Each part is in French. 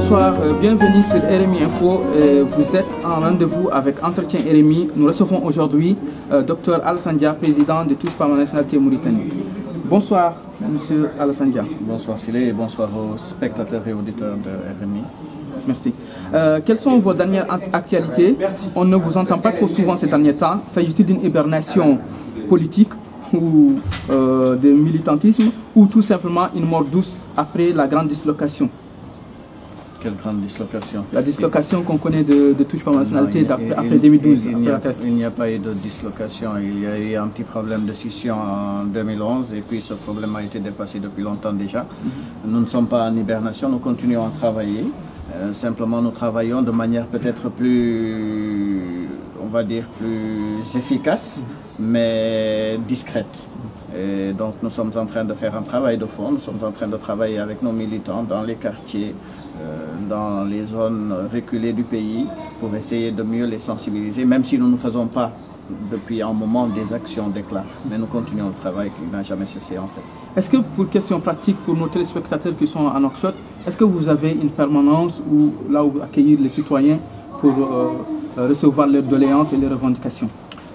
Bonsoir, bienvenue sur RMI Info. Vous êtes en rendez-vous avec Entretien RMI. Nous recevons aujourd'hui Dr Alassane Dia, président de Touche par ma nationalité Mauritanie. Bonsoir, monsieur Alassane Dia. Bonsoir Silé et bonsoir aux spectateurs et auditeurs de RMI. Merci. Quelles sont vos dernières actualités? On ne vous entend pas trop souvent ces derniers temps. S'agit-il d'une hibernation politique ou de militantisme ou tout simplement une mort douce après la grande dislocation? Quelle grande dislocation? La dislocation qu'on connaît de Touche par ma nationalité après 2012. Il n'y a pas eu de dislocation. Il y a eu un petit problème de scission en 2011 et puis ce problème a été dépassé depuis longtemps déjà. Nous ne sommes pas en hibernation, nous continuons à travailler. Simplement, nous travaillons de manière peut-être plus, on va dire, plus efficace, mais discrète. Et donc, nous sommes en train de faire un travail de fond. Nous sommes en train de travailler avec nos militants dans les quartiers, dans les zones reculées du pays, pour essayer de mieux les sensibiliser, même si nous ne faisons pas depuis un moment des actions d'éclat. Mais nous continuons le travail qui n'a jamais cessé en fait. Est-ce que, pour question pratique, pour nos téléspectateurs qui sont à Nouakchott, est-ce que vous avez une permanence ou là où accueillir les citoyens pour recevoir leurs doléances et les revendications?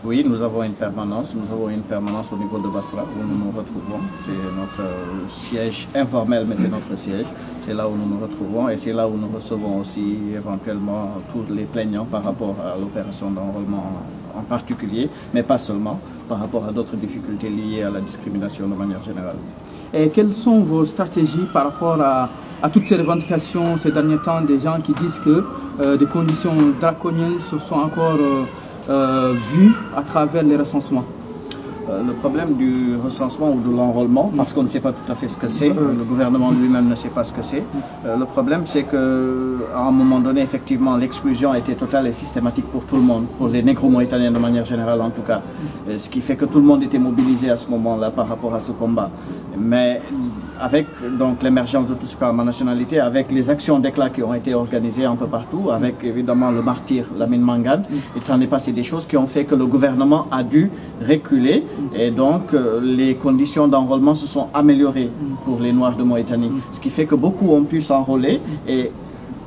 Oui, nous avons une permanence. Nous avons une permanence au niveau de Basra où nous nous retrouvons. C'est notre siège informel, mais c'est notre siège. C'est là où nous nous retrouvons et c'est là où nous recevons aussi éventuellement tous les plaignants par rapport à l'opération d'enrôlement en particulier, mais pas seulement, par rapport à d'autres difficultés liées à la discrimination de manière générale. Et quelles sont vos stratégies par rapport à toutes ces revendications ces derniers temps des gens qui disent que des conditions draconiennes se sont encore vues à travers les recensements? Le problème du recensement ou de l'enrôlement, parce qu'on ne sait pas tout à fait ce que c'est, le gouvernement lui-même ne sait pas ce que c'est. Le problème, c'est qu'à un moment donné, effectivement, l'exclusion a été totale et systématique pour tout le monde, pour les négro-mauritaniens de manière générale en tout cas. Ce qui fait que tout le monde était mobilisé à ce moment-là par rapport à ce combat. Mais avec l'émergence de Touche par ma nationalité, avec les actions d'éclat qui ont été organisées un peu partout, avec évidemment le martyr Lamine Mangane, il s'en est passé des choses qui ont fait que le gouvernement a dû reculer et donc les conditions d'enrôlement se sont améliorées pour les Noirs de Mauritanie. Ce qui fait que beaucoup ont pu s'enrôler et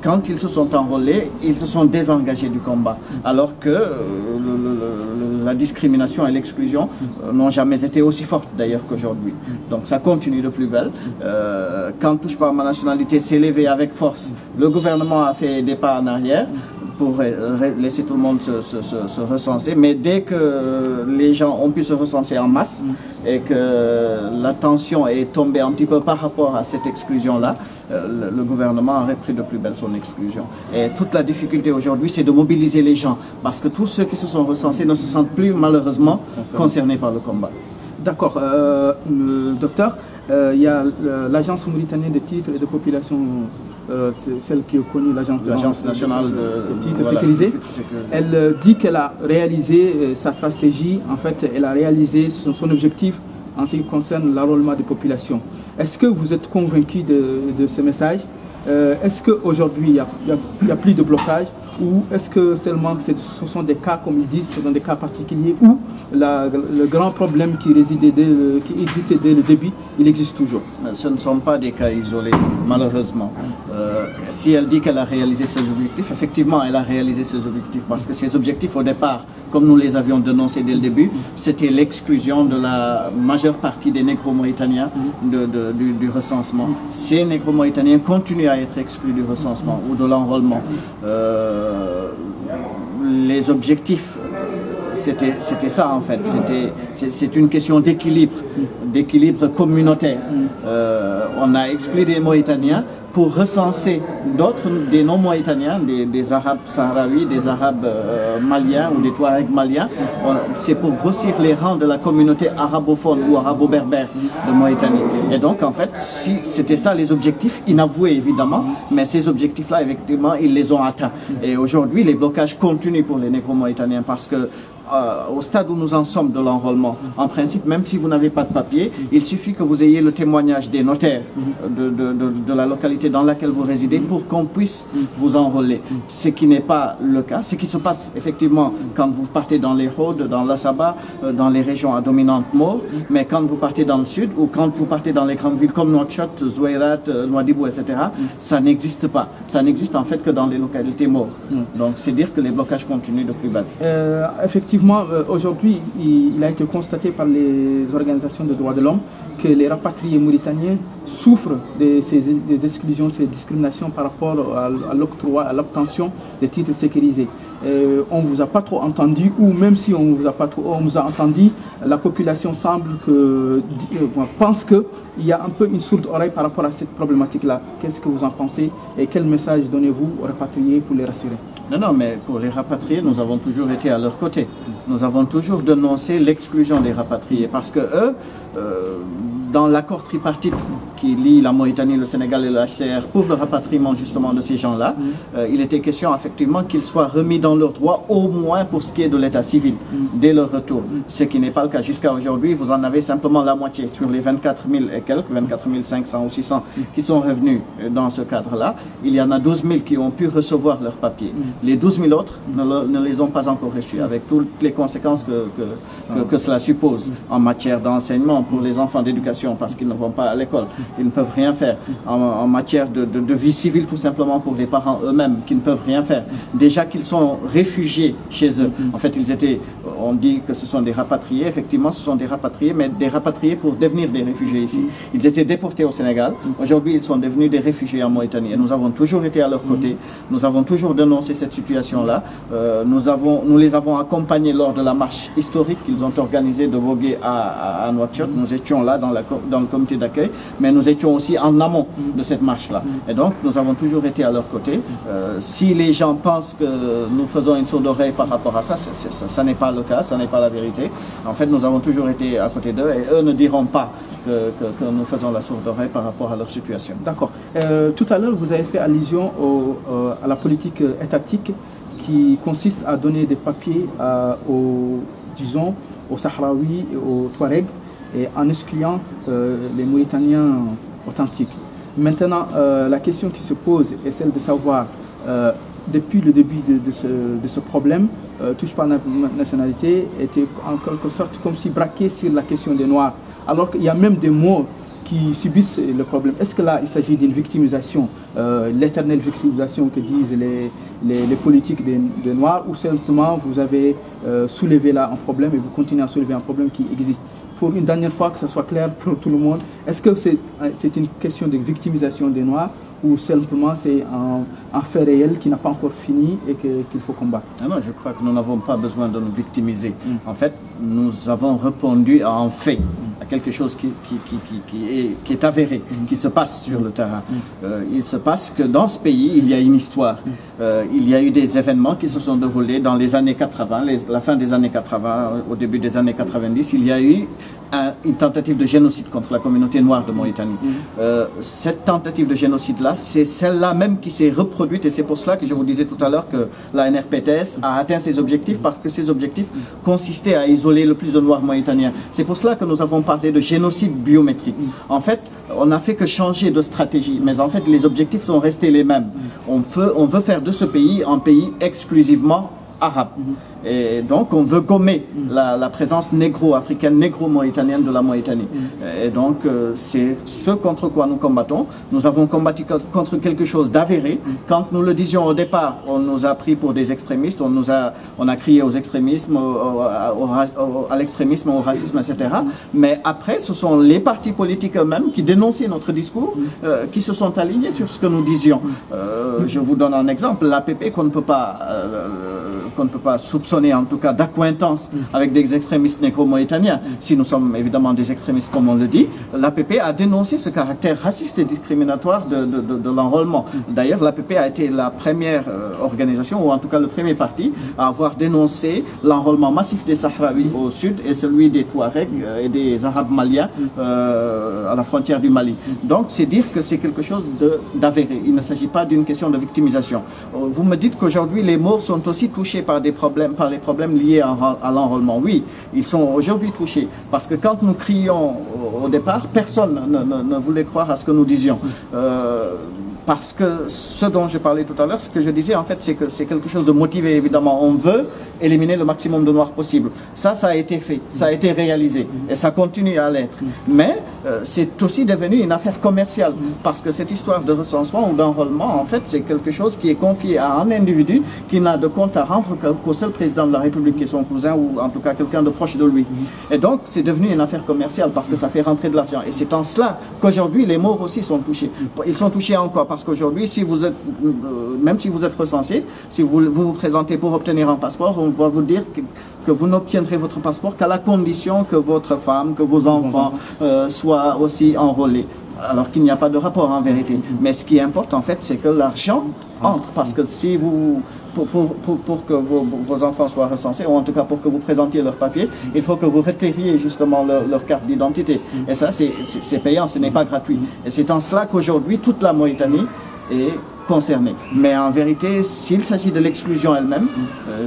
quand ils se sont enrôlés, ils se sont désengagés du combat. Alors que la discrimination et l'exclusion n'ont jamais été aussi fortes d'ailleurs qu'aujourd'hui. Donc ça continue de plus belle. Quand Touche par ma nationalité s'est levé avec force, le gouvernement a fait des pas en arrière pour laisser tout le monde se recenser. Mais dès que les gens ont pu se recenser en masse et que la tension est tombée un petit peu par rapport à cette exclusion-là, le gouvernement a repris de plus belle son exclusion. Et toute la difficulté aujourd'hui, c'est de mobiliser les gens, parce que tous ceux qui se sont recensés ne se sentent plus malheureusement concernés par le combat. D'accord. Docteur, il y a l'Agence mauritanienne des titres et de population, celle qui est connue, l'Agence nationale de titres sécurisés. Elle dit qu'elle a réalisé sa stratégie, en fait, elle a réalisé son objectif en ce qui concerne l'enrôlement des populations. Est-ce que vous êtes convaincu de ce message? Est-ce qu'aujourd'hui, il n'y a plus de blocage? Ou est-ce que seulement ce sont des cas, comme ils disent, ce sont des cas particuliers où le grand problème qui existait dès le début, il existe toujours? Ce ne sont pas des cas isolés, malheureusement. Si elle dit qu'elle a réalisé ses objectifs, effectivement, elle a réalisé ses objectifs, parce que ses objectifs au départ, comme nous les avions dénoncés dès le début, c'était l'exclusion de la majeure partie des négro-mauritaniens du recensement. Ces négro-mauritaniens continuent à être exclus du recensement ou de l'enrôlement. Les objectifs, c'était ça en fait, c'est une question d'équilibre communautaire. On a exclu des Mauritaniens pour recenser d'autres, des non-mauritaniens, des Arabes sahraouis, des Arabes maliens ou des Touaregs maliens. C'est pour grossir les rangs de la communauté arabophone ou arabo-berbère de Mauritanie. Et donc, en fait, si c'était ça les objectifs, inavoués évidemment, mais ces objectifs-là, effectivement, ils les ont atteints. Et aujourd'hui, les blocages continuent pour les négro-mauritaniens parce que au stade où nous en sommes de l'enrôlement, en principe, même si vous n'avez pas de papier, il suffit que vous ayez le témoignage des notaires de la localité dans laquelle vous résidez pour qu'on puisse vous enrôler. Ce qui n'est pas le cas. Ce qui se passe effectivement quand vous partez dans les Hauts-de, dans l'Assaba, dans les régions à dominante maure, mais quand vous partez dans le sud ou quand vous partez dans les grandes villes comme Nouakchott, Zouairat, Nouadhibou, etc., ça n'existe pas. Ça n'existe en fait que dans les localités maures. Donc c'est dire que les blocages continuent de plus bas. Effectivement, aujourd'hui, il a été constaté par les organisations de droits de l'homme que les rapatriés mauritaniens souffrent des exclusions, ces discriminations par rapport à l'octroi, à l'obtention des titres sécurisés. On ne vous a pas trop entendu, ou même si on vous a pas trop, on vous a entendu, la population pense qu'il y a un peu une sourde oreille par rapport à cette problématique-là. Qu'est-ce que vous en pensez et quel message donnez-vous aux rapatriés pour les rassurer? Non, mais pour les rapatriés, nous avons toujours été à leur côté. Nous avons toujours dénoncé l'exclusion des rapatriés parce que eux, dans l'accord tripartite qui lie la Mauritanie, le Sénégal et le HCR pour le rapatriement justement de ces gens-là, il était question effectivement qu'ils soient remis dans leurs droits au moins pour ce qui est de l'état civil dès leur retour. Ce qui n'est pas le cas jusqu'à aujourd'hui. Vous en avez simplement la moitié sur les 24 000 et quelques, 24 500 ou 600 qui sont revenus dans ce cadre-là. Il y en a 12 000 qui ont pu recevoir leurs papiers. Les 12 000 autres ne les ont pas encore reçus, avec toutes les conséquences que cela suppose en matière d'enseignement pour les enfants d'éducation parce qu'ils ne vont pas à l'école. Ils ne peuvent rien faire. En matière de vie civile, tout simplement pour les parents eux-mêmes qui ne peuvent rien faire. Déjà qu'ils sont réfugiés chez eux. En fait, ils étaient, on dit que ce sont des rapatriés. Effectivement, ce sont des rapatriés, mais des rapatriés pour devenir des réfugiés ici. Ils étaient déportés au Sénégal. Aujourd'hui, ils sont devenus des réfugiés en Mauritanie. Et nous avons toujours été à leur côté. Nous avons toujours dénoncé cette situation-là. Nous les avons accompagnés lors de la marche historique qu'ils ont organisée de Vogué à Nouakchott. Nous étions là dans le comité d'accueil, mais nous étions aussi en amont de cette marche-là. Et donc, nous avons toujours été à leur côté. Si les gens pensent que nous faisons une sourde oreille par rapport à ça, ça n'est pas le cas, ça n'est pas la vérité. En fait, nous avons toujours été à côté d'eux et eux ne diront pas que nous faisons la sourde oreille par rapport à leur situation. D'accord. Tout à l'heure, vous avez fait allusion à la politique étatique qui consiste à donner des papiers aux Sahraouis et aux Touaregs, et en excluant les Mauritaniens authentiques. Maintenant, la question qui se pose est celle de savoir, depuis le début de ce problème, touche par nationalité était en quelque sorte comme si braqué sur la question des Noirs, alors qu'il y a même des morts qui subissent le problème. Est-ce que là, il s'agit d'une victimisation, l'éternelle victimisation que disent les politiques des Noirs, ou simplement vous avez soulevé là un problème et vous continuez à soulever un problème qui existe? Pour une dernière fois, que ce soit clair pour tout le monde, est-ce que c'est une question de victimisation des Noirs ou simplement c'est un fait réel qui n'a pas encore fini et qu'il faut combattre? Non, je crois que nous n'avons pas besoin de nous victimiser. En fait, nous avons répondu à un fait, à quelque chose qui est avéré, qui se passe sur le terrain. Il se passe que dans ce pays, il y a une histoire. Il y a eu des événements qui se sont déroulés dans les années 80, la fin des années 80, au début des années 90. Il y a eu une tentative de génocide contre la communauté noire de Mauritanie. Cette tentative de génocide-là, c'est celle-là même qui s'est reproduite, et c'est pour cela que je vous disais tout à l'heure que la NRPTS a atteint ses objectifs, parce que ses objectifs consistaient à isoler le plus de Noirs mauritaniens. C'est pour cela que nous avons parlé de génocide biométrique. En fait, on n'a fait que changer de stratégie, mais en fait les objectifs sont restés les mêmes. On veut faire de ce pays un pays exclusivement arabe. Et donc on veut gommer la présence négro-africaine, négro-mauritanienne de la Mauritanie. Et donc c'est ce contre quoi nous combattons. Nous avons combattu contre quelque chose d'avéré. Quand nous le disions au départ, on nous a pris pour des extrémistes, on a crié aux extrémismes, à l'extrémisme, au racisme, etc. Mais après, ce sont les partis politiques eux-mêmes qui dénonçaient notre discours, qui se sont alignés sur ce que nous disions. Je vous donne un exemple, l'APP qu'on ne peut pas soupçonner en tout cas d'accointance avec des extrémistes négro-mauritaniens. Si nous sommes évidemment des extrémistes comme on le dit, l'APP a dénoncé ce caractère raciste et discriminatoire de l'enrôlement. D'ailleurs, l'APP a été la première organisation, ou en tout cas le premier parti, à avoir dénoncé l'enrôlement massif des Sahraouis au sud et celui des Touaregs et des Arabes maliens à la frontière du Mali. Donc c'est dire que c'est quelque chose d'avéré. Il ne s'agit pas d'une question de victimisation. Vous me dites qu'aujourd'hui les morts sont aussi touchés par les problèmes liés à l'enrôlement. Oui, ils sont aujourd'hui touchés. Parce que quand nous crions au départ, personne ne voulait croire à ce que nous disions. Parce que ce dont je parlais tout à l'heure, ce que je disais en fait, c'est que c'est quelque chose de motivé évidemment. On veut éliminer le maximum de noirs possible. Ça a été fait, ça a été réalisé et ça continue à l'être. Mais c'est aussi devenu une affaire commerciale parce que cette histoire de recensement ou d'enrôlement, en fait, c'est quelque chose qui est confié à un individu qui n'a de compte à rendre qu'au seul président de la République qui est son cousin ou en tout cas quelqu'un de proche de lui. Et donc, c'est devenu une affaire commerciale parce que ça fait rentrer de l'argent. Et c'est en cela qu'aujourd'hui, les morts aussi sont touchés. Ils sont touchés en quoi? Parce qu'aujourd'hui, si vous êtes, même si vous êtes recensé, si vous présentez pour obtenir un passeport, on va vous dire que vous n'obtiendrez votre passeport qu'à la condition que votre femme, que vos enfants soient aussi enrôlés. Alors qu'il n'y a pas de rapport en vérité. Mais ce qui importe en fait, c'est que l'argent entre. Parce que si vous, pour que vos enfants soient recensés, ou en tout cas pour que vous présentiez leurs papiers, il faut que vous retiriez justement leur carte d'identité. Et ça, c'est payant, ce n'est pas gratuit. Et c'est en cela qu'aujourd'hui, toute la Mauritanie est concernés. Mais en vérité, s'il s'agit de l'exclusion elle-même,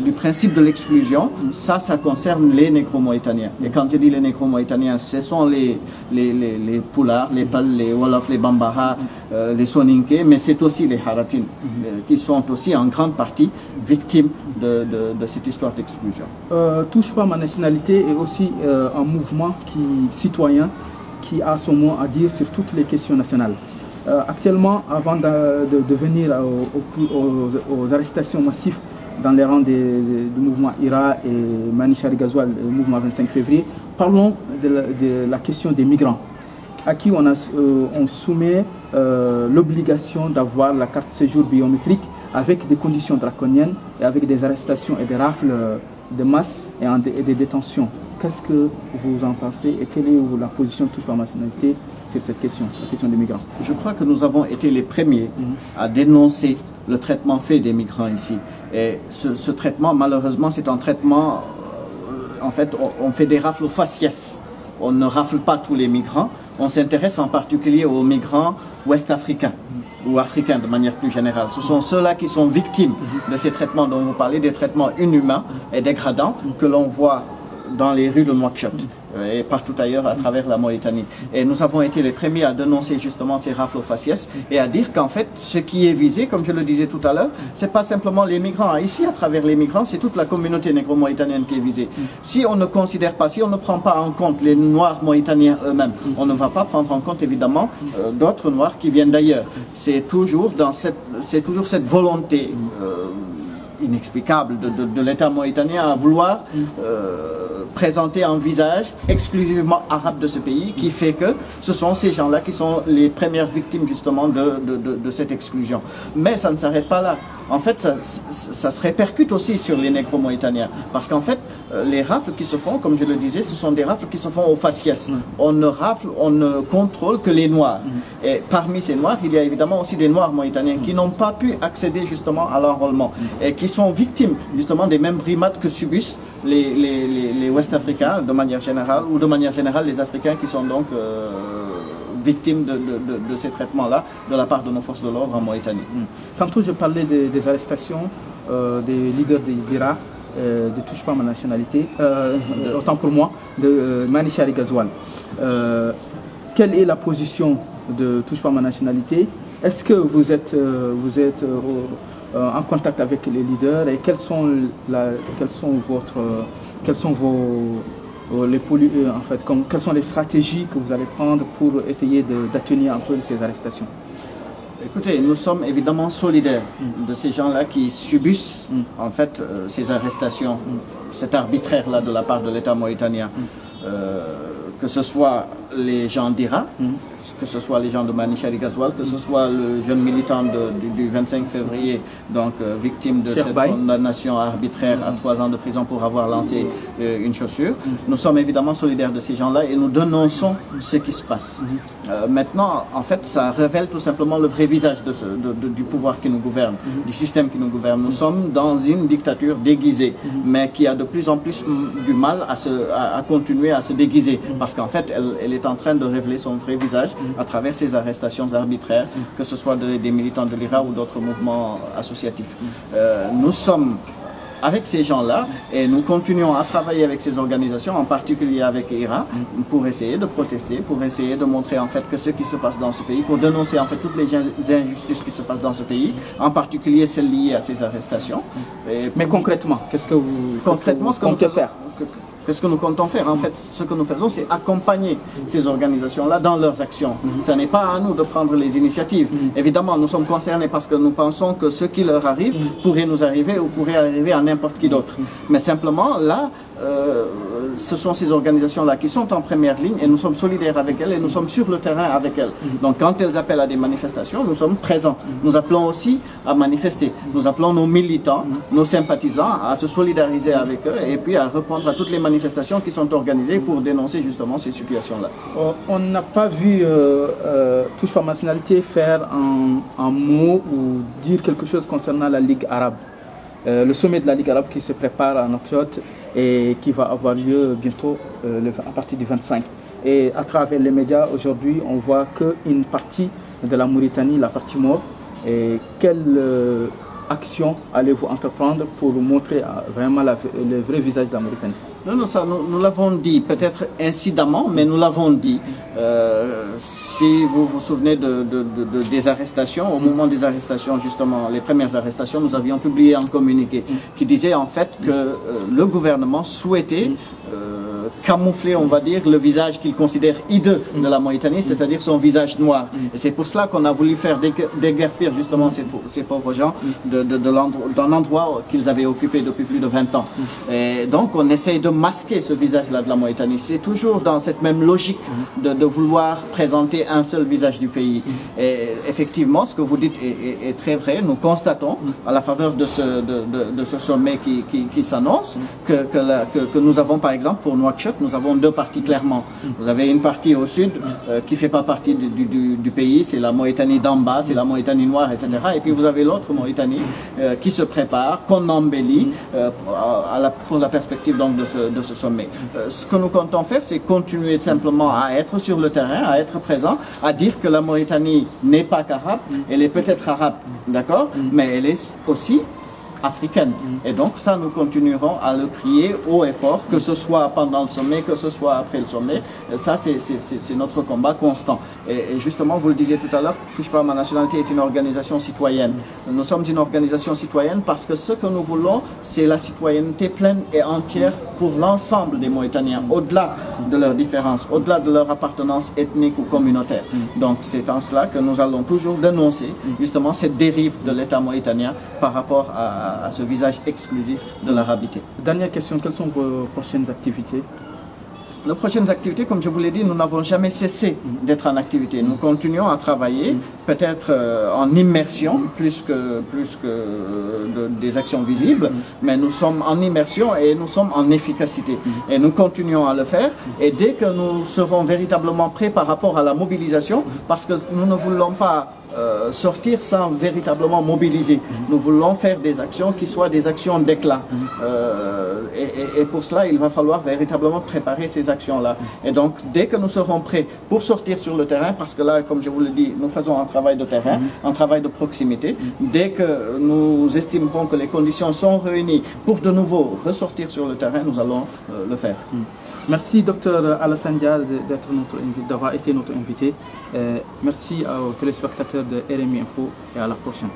du principe de l'exclusion, ça concerne les négro-mauritaniens. Et quand je dis les négro-mauritaniens, ce sont les Poulars, les Pal, les Wolof, les Bambara, les Soninké, mais c'est aussi les Haratines, qui sont aussi en grande partie victimes de cette histoire d'exclusion. Touche pas ma nationalité est aussi un mouvement citoyen qui a son mot à dire sur toutes les questions nationales. Actuellement, avant de venir aux arrestations massives dans les rangs du mouvement IRA et Manichari Ghazoual, le mouvement 25 février, parlons de la question des migrants, à qui on soumet l'obligation d'avoir la carte de séjour biométrique avec des conditions draconiennes et avec des arrestations et des rafles de masse et des détentions. Qu'est-ce que vous en pensez et quelle est la position de Touche pas ma nationalité sur cette question, la question des migrants? Je crois que nous avons été les premiers à dénoncer le traitement fait des migrants ici. Et ce traitement, malheureusement, c'est un traitement, en fait, on fait des rafles faciès. On ne rafle pas tous les migrants. On s'intéresse en particulier aux migrants ouest-africains ou africains de manière plus générale. Ce sont ceux-là qui sont victimes de ces traitements dont vous parlez, des traitements inhumains et dégradants que l'on voit dans les rues de Nouakchott et partout ailleurs à travers la Mauritanie. Et nous avons été les premiers à dénoncer justement ces rafles faciès et à dire qu'en fait, ce qui est visé, comme je le disais tout à l'heure, c'est pas simplement les migrants. Ici, à travers les migrants, c'est toute la communauté négro-mauritanienne qui est visée. Si on ne considère pas, si on ne prend pas en compte les Noirs mauritaniens eux-mêmes, on ne va pas prendre en compte évidemment d'autres Noirs qui viennent d'ailleurs. C'est toujours cette volonté inexplicable de l'État mauritanien à vouloir présenter un visage exclusivement arabe de ce pays qui fait que ce sont ces gens-là qui sont les premières victimes justement de cette exclusion. Mais ça ne s'arrête pas là. En fait, ça se répercute aussi sur les négro-mauritaniens. Parce qu'en fait, les rafles qui se font, comme je le disais, ce sont des rafles qui se font au faciès. On ne contrôle que les Noirs. Et parmi ces Noirs, il y a évidemment aussi des Noirs mauritaniens qui n'ont pas pu accéder justement à l'enrôlement et qui sont victimes justement des mêmes brimades que subissent les Ouest-Africains de manière générale, ou de manière générale les Africains qui sont donc victimes de ces traitements-là de la part de nos forces de l'ordre en Mauritanie. Tantôt je parlais des arrestations des leaders d'IRA, de Touche pas ma nationalité, autant pour moi, de Manichari Ghazoual. Quelle est la position de Touche pas ma nationalité? Est-ce que vous êtes en contact avec les leaders et quelles sont les stratégies que vous allez prendre pour essayer d'atténuer un peu ces arrestations? Écoutez, nous sommes évidemment solidaires de ces gens-là qui subissent en fait ces arrestations, cet arbitraire-là de la part de l'État mauritanien. Que ce soit les gens d'IRA, que ce soit les gens de Manichari Ghazoual, que ce soit le jeune militant du 25 février, donc victime de cette condamnation arbitraire à 3 ans de prison pour avoir lancé une chaussure. Nous sommes évidemment solidaires de ces gens-là et nous dénonçons ce qui se passe. Maintenant, en fait, ça révèle tout simplement le vrai visage du pouvoir qui nous gouverne, du système qui nous gouverne. Nous sommes dans une dictature déguisée, mais qui a de plus en plus du mal à continuer à se déguiser, parce qu'en fait, elle est en train de révéler son vrai visage à travers ces arrestations arbitraires, que ce soit des militants de l'IRA ou d'autres mouvements associatifs. Nous sommes avec ces gens-là et nous continuons à travailler avec ces organisations, en particulier avec IRA, pour essayer de protester, pour essayer de montrer en fait que ce qui se passe dans ce pays, pour dénoncer en fait toutes les injustices qui se passent dans ce pays, en particulier celles liées à ces arrestations. Mais concrètement, qu'est-ce que vous comptez faire? Qu'est-ce que nous comptons faire? En fait, ce que nous faisons, c'est accompagner ces organisations-là dans leurs actions. Ce n'est pas à nous de prendre les initiatives. Évidemment, nous sommes concernés parce que nous pensons que ce qui leur arrive pourrait nous arriver ou pourrait arriver à n'importe qui d'autre. Mais simplement, là, ce sont ces organisations-là qui sont en première ligne et nous sommes solidaires avec elles et nous sommes sur le terrain avec elles. Donc quand elles appellent à des manifestations, nous sommes présents. Nous appelons aussi à manifester. Nous appelons nos militants, nos sympathisants à se solidariser avec eux et puis à répondre à toutes les manifestations qui sont organisées pour dénoncer justement ces situations-là. On n'a pas vu Touche pas ma nationalité faire un mot ou dire quelque chose concernant la Ligue arabe. Le sommet de la Ligue arabe qui se prépare en octobre et qui va avoir lieu bientôt à partir du 25. Et à travers les médias, aujourd'hui, on voit qu'une partie de la Mauritanie, la partie nord, et quelle action allez-vous entreprendre pour montrer vraiment le vrai visage de la Mauritanie? Non, ça, nous l'avons dit, peut-être incidemment, mais nous l'avons dit. Si vous vous souvenez des arrestations, au moment des arrestations, justement, les premières arrestations, nous avions publié un communiqué qui disait en fait que le gouvernement souhaitait camoufler, on va dire, le visage qu'il considère hideux de la Mauritanie, c'est-à-dire son visage noir. Et c'est pour cela qu'on a voulu faire déguerpir justement ces pauvres gens d'un endroit qu'ils avaient occupé depuis plus de 20 ans. Et donc on essaye de masquer ce visage-là de la Mauritanie. C'est toujours dans cette même logique de vouloir présenter un seul visage du pays. Et effectivement, ce que vous dites est très vrai. Nous constatons, à la faveur de ce sommet qui s'annonce, que nous avons par exemple pour Nouakchott, nous avons deux parties clairement. Vous avez une partie au sud qui ne fait pas partie du pays, c'est la Mauritanie d'en bas, c'est la Mauritanie noire, etc. Et puis vous avez l'autre Mauritanie qui se prépare, qu'on embellit pour la perspective donc de ce sommet. Ce que nous comptons faire, c'est continuer simplement à être sur le terrain, à être présent, à dire que la Mauritanie n'est pas qu'arabe, elle est peut-être arabe, d'accord, mais elle est aussi africaine. Et donc ça, nous continuerons à le crier haut et fort, que ce soit pendant le sommet, que ce soit après le sommet. Ça, c'est notre combat constant. Et justement, vous le disiez tout à l'heure, Touche pas à ma nationalité est une organisation citoyenne. Nous sommes une organisation citoyenne parce que ce que nous voulons, c'est la citoyenneté pleine et entière pour l'ensemble des Mauritaniens, au-delà de leurs différences, au-delà de leur appartenance ethnique ou communautaire. Donc c'est en cela que nous allons toujours dénoncer justement cette dérive de l'État mauritanien par rapport à ce visage exclusif de l'arabité. Dernière question, quelles sont vos prochaines activités? Nos prochaines activités, comme je vous l'ai dit, nous n'avons jamais cessé d'être en activité. Nous continuons à travailler, peut-être en immersion, plus que des actions visibles, mais nous sommes en immersion et nous sommes en efficacité. Et nous continuons à le faire. Et dès que nous serons véritablement prêts par rapport à la mobilisation, parce que nous ne voulons pas sortir sans véritablement mobiliser. Nous voulons faire des actions qui soient des actions d'éclat. Et pour cela, il va falloir véritablement préparer ces actions-là. Et donc, dès que nous serons prêts pour sortir sur le terrain, parce que là, comme je vous le dis, nous faisons un travail de terrain, un travail de proximité. Dès que nous estimerons que les conditions sont réunies pour de nouveau ressortir sur le terrain, nous allons le faire. Merci Dr Alassane Dia d'avoir été notre invité. Merci aux téléspectateurs de RMI Info et à la prochaine.